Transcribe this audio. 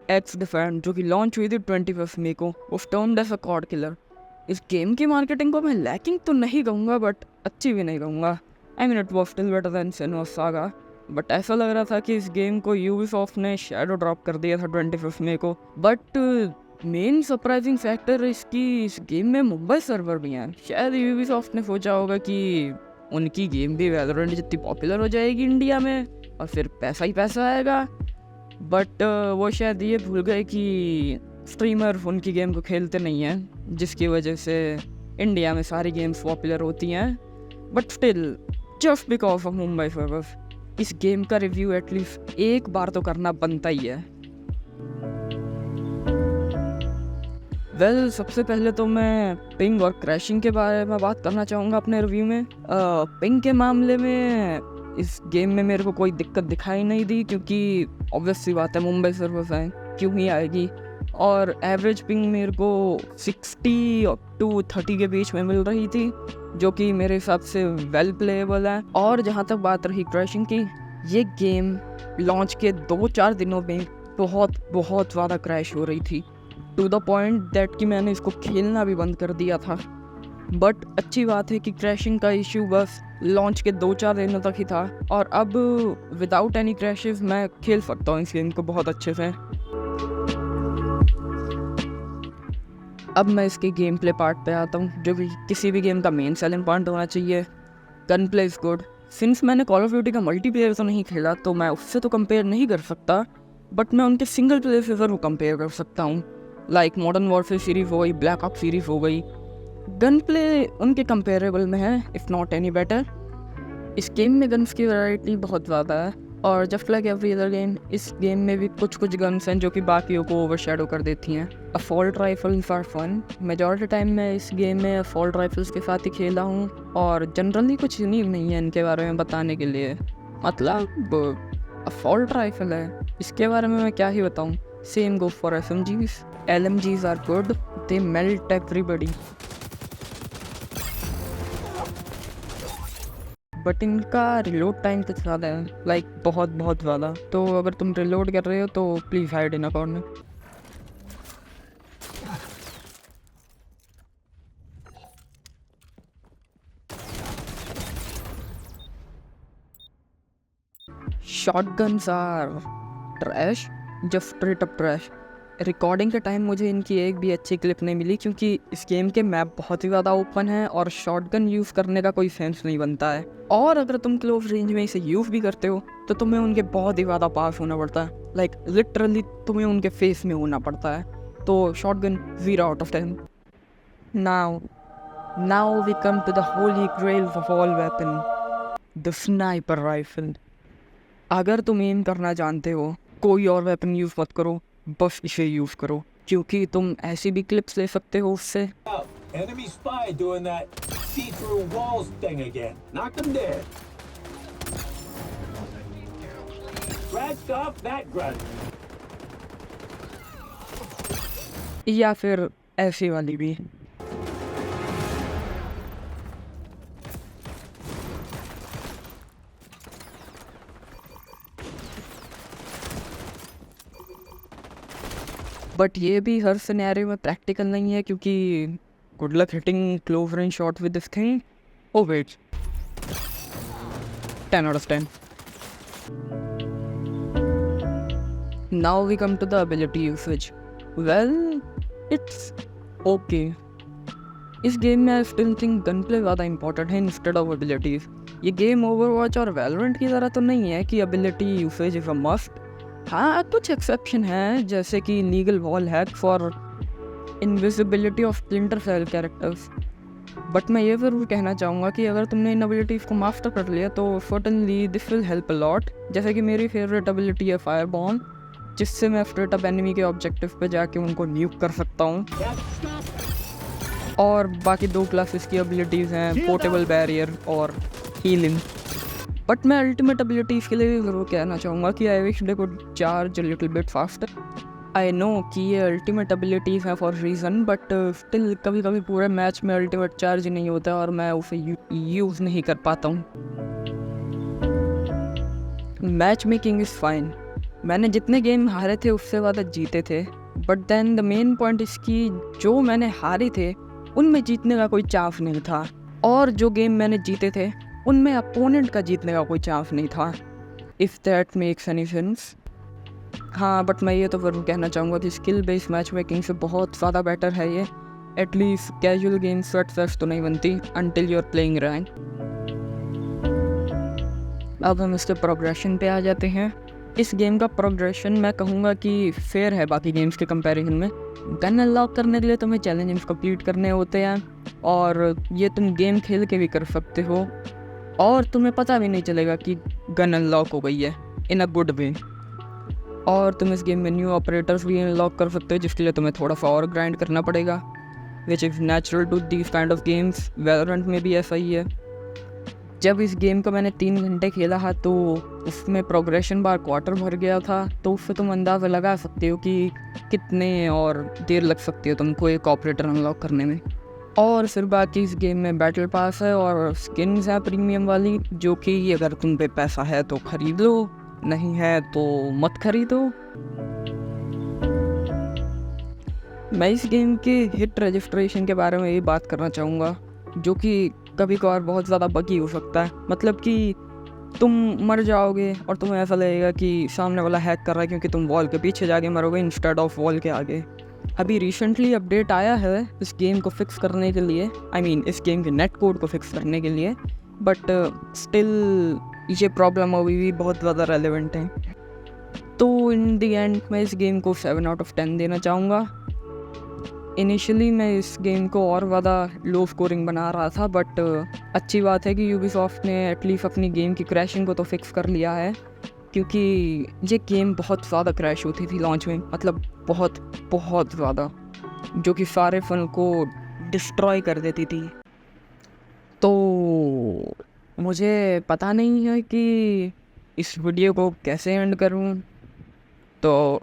X defend जो कि launch हुई थी 25 मई को, वो termed as a COD killer. इस गेम की मार्केटिंग को मैं लैकिंग तो नहीं कहूँगा बट अच्छी भी नहीं कहूँगा। I mean it was still better than सेनुआ saga, but ऐसा लग रहा था कि इस गेम को यूबीसॉफ्ट ने शैडो ड्रॉप कर दिया था 25 मई को। बट मेन सरप्राइजिंग फैक्टर इसकी इस गेम में मुंबई सर्वर भी हैं। शायद यूबीसॉफ्ट ने सोचा होगा कि उनकी गेम भी वैलोरेंट जितनी पॉपुलर हो जाएगी इंडिया में और फिर पैसा ही पैसा आएगा। बट वो शायद ये भूल गए कि स्ट्रीमर उनकी गेम को खेलते नहीं हैं, जिसकी वजह से इंडिया में सारी गेम्स पॉपुलर होती हैं। But still just because of Mumbai servers इस गेम का रिव्यू एटलीस्ट एक बार तो करना बनता ही है। सबसे पहले तो मैं पिंग और क्रैशिंग के बारे में बात करना चाहूँगा अपने रिव्यू में। पिंग के मामले में इस गेम में मेरे को कोई दिक्कत दिखाई नहीं दी, क्योंकि ऑब्वियस सी बात है मुंबई सर्वर्स हैं, क्यों ही आएगी। और एवरेज पिंग मेरे को 60 to 30 के बीच में मिल रही थी, जो कि मेरे हिसाब से वेल प्लेएबल है। और जहाँ तक बात रही क्रैशिंग की, ये गेम लॉन्च के 2-4 दिनों में बहुत ज़्यादा क्रैश हो रही थी, टू द पॉइंट दैट कि मैंने इसको खेलना भी बंद कर दिया था। बट अच्छी बात है कि क्रैशिंग का इश्यू बस लॉन्च के 2-4 दिनों तक ही था, और अब विदाउट एनी क्रैशेस मैं खेल सकता हूँ इस गेम को बहुत अच्छे से। अब मैं इसके गेम प्ले पार्ट पे आता हूँ, जो कि किसी भी गेम का मेन सेलिंग पॉइंट होना चाहिए। Gun play is good. Since मैंने कॉल ऑफ ड्यूटी का मल्टीप्लेयर तो नहीं खेला, तो मैं उससे तो कंपेयर नहीं कर सकता, बट मैं उनके सिंगल प्लेयर से ज़रूर कंपेयर कर सकता हूँ। लाइक मॉडर्न वॉरफेयर सीरीज हो गई, ब्लैक ऑप्स सीरीज हो गई, गन प्ले उनके कंपेरेबल में है, इफ़ नॉट एनी बेटर। इस गेम में गन्स की वैरायटी बहुत ज़्यादा है, और just like every other game इस गेम में भी कुछ गन्स हैं जो कि बाकियों को ओवरशैडो कर देती हैं। Assault rifle for fun, majority time मैं इस गेम में असॉल्ट राइफल्स के साथ ही खेला हूँ, और जनरली कुछ यूनिक नहीं है इनके बारे में बताने के लिए। मतलब असॉल्ट राइफल है, इसके बारे में मैं क्या ही बताऊँ। Same go for SMGs, LMGs are good, they melt everybody, but इनका रिलोड टाइम कुछ ज़्यादा है, लाइक बहुत ज़्यादा। तो अगर तुम रिलोड कर रहे हो तो please hide in a corner. Shotguns are trash, just straight up trash. Recording के टाइम मुझे इनकी एक भी अच्छी क्लिप नहीं मिली, क्योंकि इस गेम के मैप बहुत ही ज़्यादा ओपन है और शॉटगन यूज़ करने का कोई सेंस नहीं बनता है। और अगर तुम क्लोज रेंज में इसे यूज़ भी करते हो तो तुम्हें उनके बहुत ही ज़्यादा पास होना पड़ता है, लाइक लिटरली तुम्हें उनके फेस में होना पड़ता है। तो shotgun 0 out of 10। Now we come to the holy grail of all weapon, the sniper rifle. अगर तुम एम करना जानते हो, कोई और वेपन यूज़ मत करो, बस इसे यूज़ करो, क्योंकि तुम ऐसी भी क्लिप्स ले सकते हो उससे। Enemy spy doing that see-through walls thing again. Knocked him dead. Scratched off that grunt. या फिर ऐसी वाली भी। बट ये भी हर सिनेरियो में प्रैक्टिकल नहीं है, क्योंकि good luck hitting close range shot with this thing. Oh wait, 10 out of 10। Now we come to the ability usage. Well, it's okay. इस गेम में I still think gun play ज़्यादा important है instead of abilities. ये game Overwatch और Valorant की तरह तो नहीं है कि ability usage is a must. हाँ, कुछ एक्सेप्शन हैं, जैसे कि legal wall hack for invisibility of splinter cell characters. But मैं ये ज़रूर कहना चाहूँगा कि अगर तुमने इन एबिलिटीज़ को मास्टर कर लिया तो certainly this will help a lot. जैसे कि मेरी फेवरेट एबिलिटी है फायर बॉम्ब, जिससे मैं स्ट्रेट अप एनिमी के ऑब्जेक्टिव पे जाके उनको न्यूक कर सकता हूँ। और बाकी 2 क्लासेस की एबिलिटीज़ हैं, पोर्टेबल बैरियर और हीलिंग। बट मैं अल्टीमेट एबिलिटीज़ के लिए ज़रूर कहना चाहूँगा कि I wish they could charge a little bit faster. I know कि ये अल्टीमेट एबिलिटीज़ हैं फॉर रीज़न, बट स्टिल कभी कभी पूरे मैच में अल्टीमेट चार्ज नहीं होता और मैं उसे यूज़ नहीं कर पाता हूँ। मैच मेकिंग इज़ फाइन, मैंने जितने गेम हारे थे उससे ज़्यादा जीते थे, but then the main point इसकी जो मैंने हारे थे उनमें जीतने का कोई चांस नहीं था, और जो गेम मैंने जीते थे उनमें अपोनेंट का जीतने का कोई चांस नहीं था, if that makes any sense. हाँ, बट मैं ये तो ज़रूर कहना चाहूँगा कि स्किल बेस्ड मैच मेकिंग से बहुत ज़्यादा बेटर है ये। एटलीस्ट कैजुअल गेम सक्सेस तो नहीं बनती until you are playing rank. अब हम इसके प्रोग्रेशन पे आ जाते हैं। इस गेम का प्रोग्रेशन मैं कहूँगा कि फेयर है बाकी गेम्स के कंपैरिजन में। गन अनलॉक करने के लिए तुम्हें चैलेंजेस कंप्लीट करने होते हैं, और ये तुम गेम खेल के भी कर सकते हो, और तुम्हें पता भी नहीं चलेगा कि गन अनलॉक हो गई है इन अ गुड वे। और तुम इस गेम में न्यू ऑपरेटर्स भी अनलॉक कर सकते हो, जिसके लिए तुम्हें थोड़ा सा और ग्राइंड करना पड़ेगा, which is natural to these kind of games. Valorant में भी ऐसा ही है। जब इस गेम को मैंने 3 घंटे खेला था तो उसमें प्रोग्रेशन बार क्वार्टर भर गया था, तो उससे तुम अंदाज़ा लगा सकते हो कि कितने और देर लग सकती है तुमको एक ऑपरेटर अनलॉक करने में। और फिर बाकी इस गेम में बैटल पास है और स्किन्स है प्रीमियम वाली, जो कि अगर तुम पे पैसा है तो ख़रीद लो, नहीं है तो मत खरीदो। मैं इस गेम के हिट रजिस्ट्रेशन के बारे में ये बात करना चाहूँगा, जो कि कभी कभार बहुत ज़्यादा बगी हो सकता है। मतलब कि तुम मर जाओगे और तुम्हें ऐसा लगेगा कि सामने वाला हैक कर रहा है, क्योंकि तुम वॉल के पीछे जाके मरोगे इंस्टेड ऑफ वॉल के आगे। अभी रिसेंटली अपडेट आया है इस गेम को फिक्स करने के लिए, आई मीन इस गेम के नेट कोड को फिक्स करने के लिए, बट स्टिल ये प्रॉब्लम अभी भी बहुत ज़्यादा रेलेवेंट है। तो इन दी एंड मैं इस गेम को 7 आउट ऑफ 10 देना चाहूँगा। इनिशियली मैं इस गेम को और ज़्यादा लो स्कोरिंग बना रहा था, बट अच्छी बात है कि यूबीसॉफ्ट ने एटलीस्ट अपनी गेम की क्रैशिंग को तो फिक्स कर लिया है, क्योंकि ये गेम बहुत ज़्यादा क्रैश होती थी लॉन्च में, मतलब बहुत बहुत ज़्यादा, जो कि सारे फन को डिस्ट्रॉय कर देती थी। तो मुझे पता नहीं है कि इस वीडियो को कैसे एंड करूं, तो